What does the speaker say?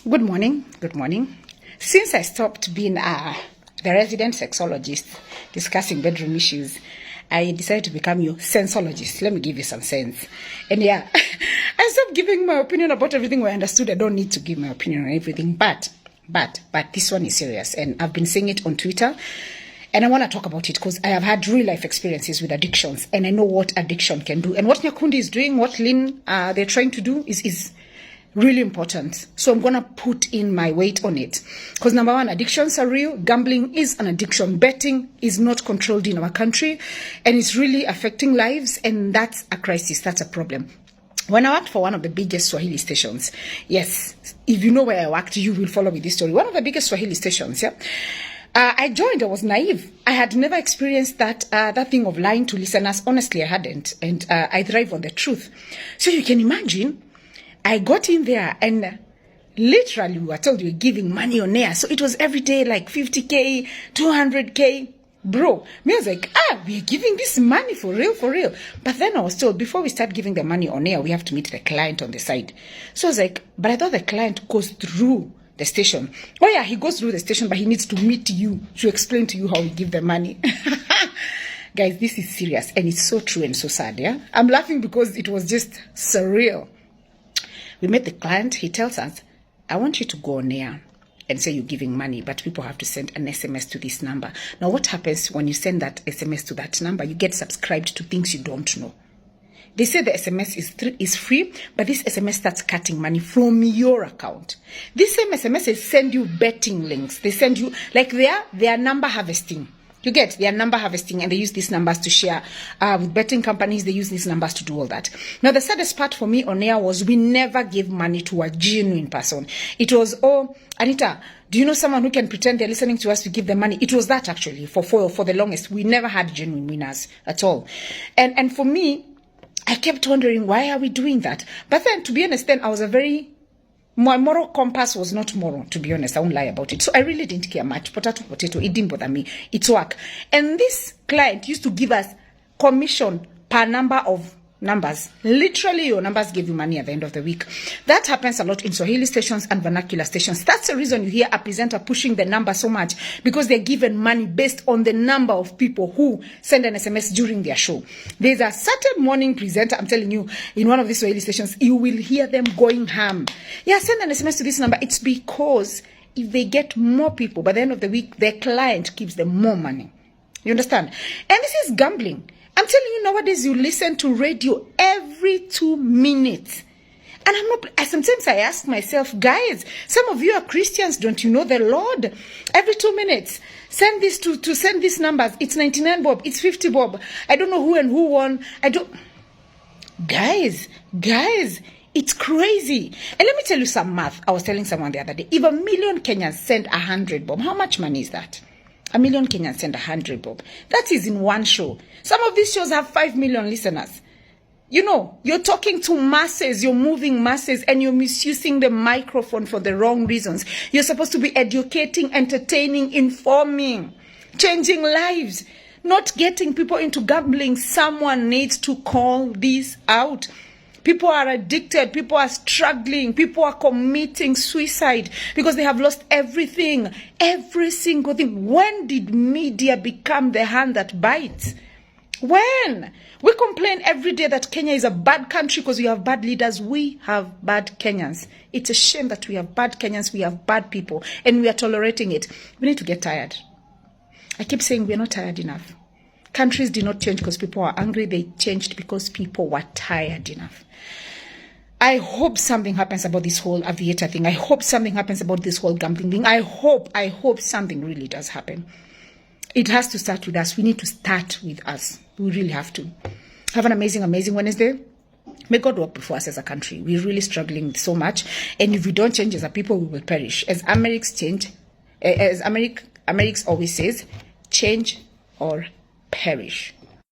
Good morning. Good morning. Since I stopped being the resident sexologist discussing bedroom issues, I decided to become your sensologist. Let me give you some sense. And yeah, I stopped giving my opinion about everything where I understood I don't need to give my opinion on everything. But this one is serious. And I've been saying it on Twitter. And I want to talk about it because I have had real life experiences with addictions. And I know what addiction can do. And what Nyakundi is doing, what Lynn, they're trying to do is really important. So I'm going to put in my weight on it. Because number one, addictions are real. Gambling is an addiction. Betting is not controlled in our country. And it's really affecting lives. And that's a crisis. That's a problem. When I worked for one of the biggest Swahili stations, yes, if you know where I worked, you will follow me this story. One of the biggest Swahili stations, yeah. I joined, I was naive. I had never experienced that thing of lying to listeners. Honestly, I hadn't. And I thrive on the truth. So you can imagine, I got in there and literally we were told we were giving money on air. So it was every day like 50K, 200K. Bro, me I was like, we're giving this money for real. But then I was told before we start giving the money on air, we have to meet the client on the side. So I was like, but I thought the client goes through the station. Oh yeah, he goes through the station, but he needs to meet you to explain to you how we give the money. Guys, this is serious and it's so true and so sad, yeah? I'm laughing because it was just surreal. We met the client. He tells us, I want you to go on air and say you're giving money, but people have to send an SMS to this number. Now, what happens when you send that SMS to that number? You get subscribed to things you don't know. They say the SMS is free, but this SMS starts cutting money from your account. This same SMS send you betting links. They send you, like they are number harvesting. You get, they are number harvesting and they use these numbers to share with betting companies. They use these numbers to do all that. Now, the saddest part for me on air was we never gave money to a genuine person. It was, oh, Anita, do you know someone who can pretend they're listening to us to give them money? It was that actually for the longest. We never had genuine winners at all. And for me, I kept wondering, why are we doing that? But then, to be honest, then I was my moral compass was not moral, to be honest. I won't lie about it. So I really didn't care much. Potato, it didn't bother me. It's work. And this client used to give us commission per number of numbers. Literally, your numbers give you money at the end of the week. That happens a lot in Swahili stations and vernacular stations. That's the reason you hear a presenter pushing the number so much, because they're given money based on the number of people who send an SMS during their show. There's a certain morning presenter, I'm telling you, in one of these Swahili stations, you will hear them going ham. Yeah, send an SMS to this number. It's because if they get more people, by the end of the week, their client gives them more money. You understand? And this is gambling. I'm telling you, nowadays you listen to radio every 2 minutes. And sometimes I ask myself, guys, some of you are Christians, don't you know the Lord? Every 2 minutes, send this to send these numbers. It's 99 bob, it's 50 bob. I don't know who and who won. Guys, it's crazy. And let me tell you some math. I was telling someone the other day, if 1 million Kenyans send 100 bob, how much money is that? 1 million Kenyans send 100 bob. That is in one show. Some of these shows have 5 million listeners. You know, you're talking to masses, you're moving masses, and you're misusing the microphone for the wrong reasons. You're supposed to be educating, entertaining, informing, changing lives, not getting people into gambling. Someone needs to call this out. People are addicted. People are struggling. People are committing suicide because they have lost everything. Every single thing. When did media become the hand that bites? When? We complain every day that Kenya is a bad country because we have bad leaders. We have bad Kenyans. It's a shame that we have bad Kenyans. We have bad people. And we are tolerating it. We need to get tired. I keep saying we're not tired enough. Countries did not change because people were angry. They changed because people were tired enough. I hope something happens about this whole aviator thing. I hope something happens about this whole gambling thing. I hope something really does happen. It has to start with us. We need to start with us. We really have to. Have an amazing, amazing Wednesday. May God work before us as a country. We're really struggling so much. And if we don't change as a people, we will perish. As Americans always says, change or perish.